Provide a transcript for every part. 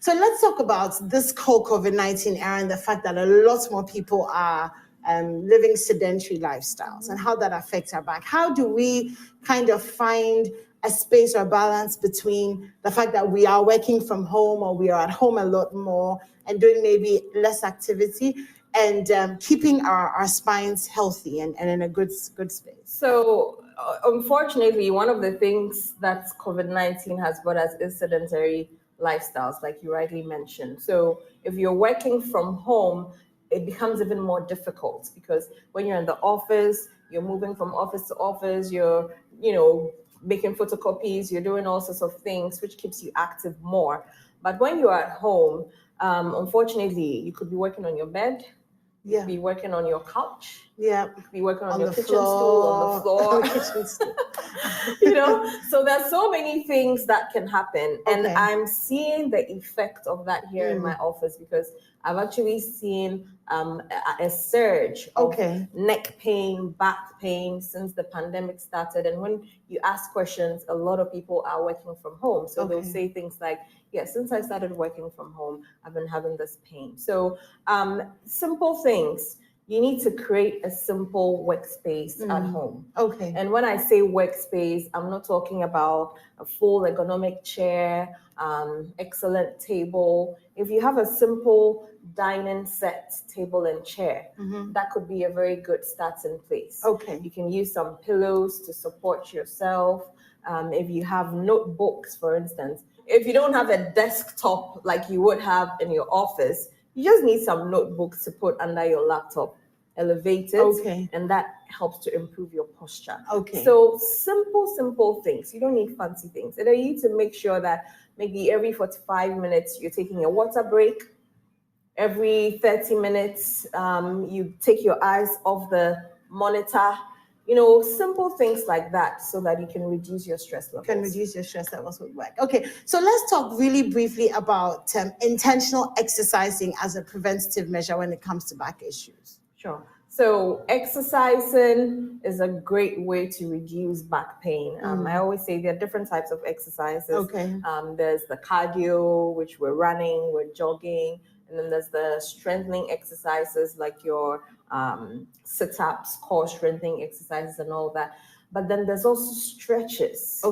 So let's talk about this whole COVID-19 era and the fact that a lot more people are living sedentary lifestyles and how that affects our back. How do we kind of find a space or balance between the fact that we are working from home or we are at home a lot more and doing maybe less activity and keeping our spines healthy and in a good space? So unfortunately, one of the things that COVID-19 has brought us is sedentary lifestyles, like you rightly mentioned. So if you're working from home, it becomes even more difficult because when you're in the office, you're moving from office to office, you're, making photocopies, you're doing all sorts of things, which keeps you active more. But when you're at home, unfortunately, you could be working on your bed, you could be working on your couch, you could be working on your kitchen stool, on the floor. So there's so many things that can happen. And I'm seeing the effect of that here in my office because I've actually seen a surge of neck pain, back pain since the pandemic started. And when you ask questions, a lot of people are working from home. So they'll say things like, since I started working from home, I've been having this pain. So simple things. You need to create a simple workspace at home. And when I say workspace, I'm not talking about a full ergonomic chair, excellent table. If you have a simple dining set, table and chair, that could be a very good starting place. You can use some pillows to support yourself. If you have notebooks, for instance, if you don't have a desktop like you would have in your office, you just need some notebooks to put under your laptop, elevated, and that helps to improve your posture. So simple things. You don't need fancy things. And then you need to make sure that maybe every 45 minutes you're taking a water break. Every 30 minutes, you take your eyes off the monitor. Simple things like that so that you can reduce your stress levels. Would work. Okay, so let's talk really briefly about intentional exercising as a preventative measure when it comes to back issues. Sure. So exercising is a great way to reduce back pain. I always say there are different types of exercises. There's the cardio, which we're running, we're jogging, and then there's the strengthening exercises like your sit-ups, core strengthening exercises and all that. But then there's also stretches.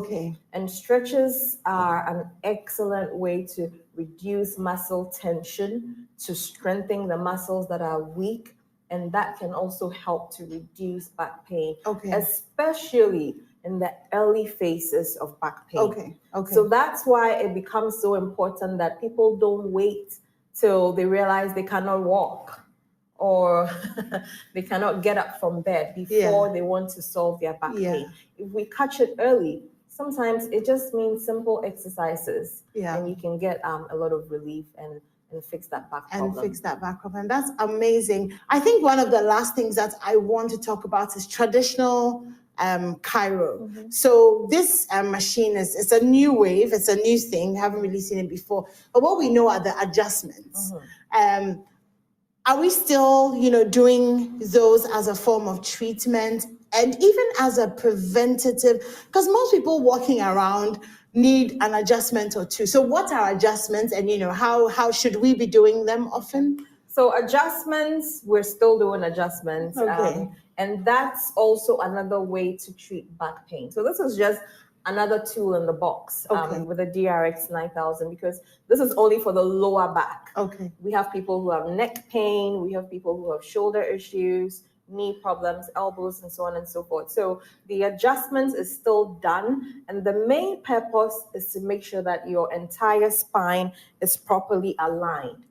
And stretches are an excellent way to reduce muscle tension, to strengthen the muscles that are weak. And that can also help to reduce back pain, especially in the early phases of back pain. So that's why it becomes so important that people don't wait till they realize they cannot walk or they cannot get up from bed before they want to solve their back pain. If we catch it early, sometimes it just means simple exercises and you can get a lot of relief and fix that back problem. That's amazing. I think one of the last things that I want to talk about is traditional chiro. So this machine is a new wave. It's a new thing. We haven't really seen it before. But what we know are the adjustments. Are we still, doing those as a form of treatment and even as a preventative? Because most people walking around need an adjustment or two. So what are adjustments and, how should we be doing them often? So adjustments, we're still doing adjustments. And that's also another way to treat back pain. So this is just another tool in the box with the DRX 9000 because this is only for the lower back. We have people who have neck pain, we have people who have shoulder issues, knee problems, elbows, and so on and so forth. So the adjustment is still done. And the main purpose is to make sure that your entire spine is properly aligned.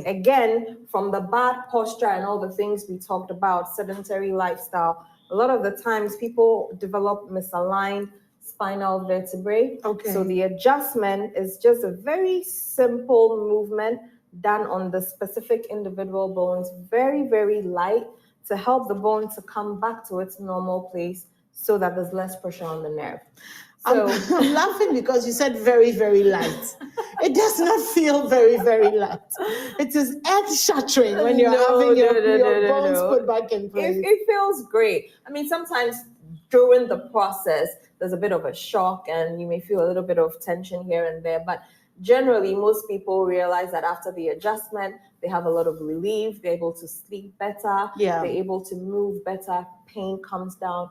Again, from the bad posture and all the things we talked about, sedentary lifestyle, a lot of the times people develop misaligned spinal vertebrae. So the adjustment is just a very simple movement done on the specific individual bones, very, very light, to help the bone to come back to its normal place so that there's less pressure on the nerve. So I'm laughing because you said very, very light. It does not feel very, very light. It is earth-shattering when you're having your bones put back in place. It feels great. I mean, sometimes during the process, there's a bit of a shock and you may feel a little bit of tension here and there, but generally most people realize that after the adjustment, they have a lot of relief, they're able to sleep better, they're able to move better, pain comes down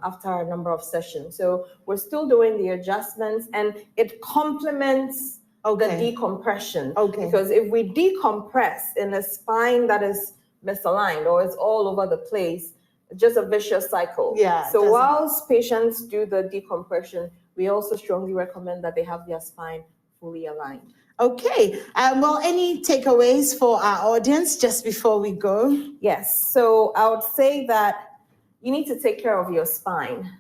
after a number of sessions. So we're still doing the adjustments, and it complements the decompression. Because if we decompress in a spine that is misaligned or is all over the place, it's just a vicious cycle. So whilst patients do the decompression, we also strongly recommend that they have their spine fully aligned. Okay. Well, any takeaways for our audience just before we go? Yes. So I would say that you need to take care of your spine.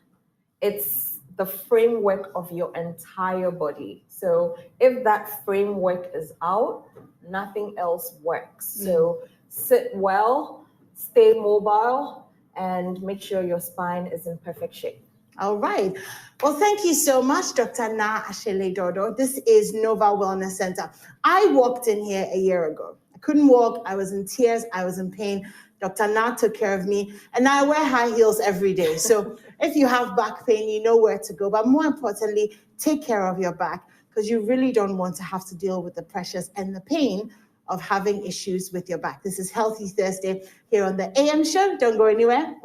It's the framework of your entire body. So if that framework is out, nothing else works. So sit well, stay mobile, and make sure your spine is in perfect shape. All right. Well, thank you so much, Dr. Na Ashele Dodo. This is Nova Wellness Center. I walked in here a year ago. I couldn't walk. I was in tears. I was in pain. Dr. Na took care of me, and I wear high heels every day. So if you have back pain, you know where to go. But more importantly, take care of your back, because you really don't want to have to deal with the pressures and the pain of having issues with your back. This is Healthy Thursday here on the AM show. Don't go anywhere.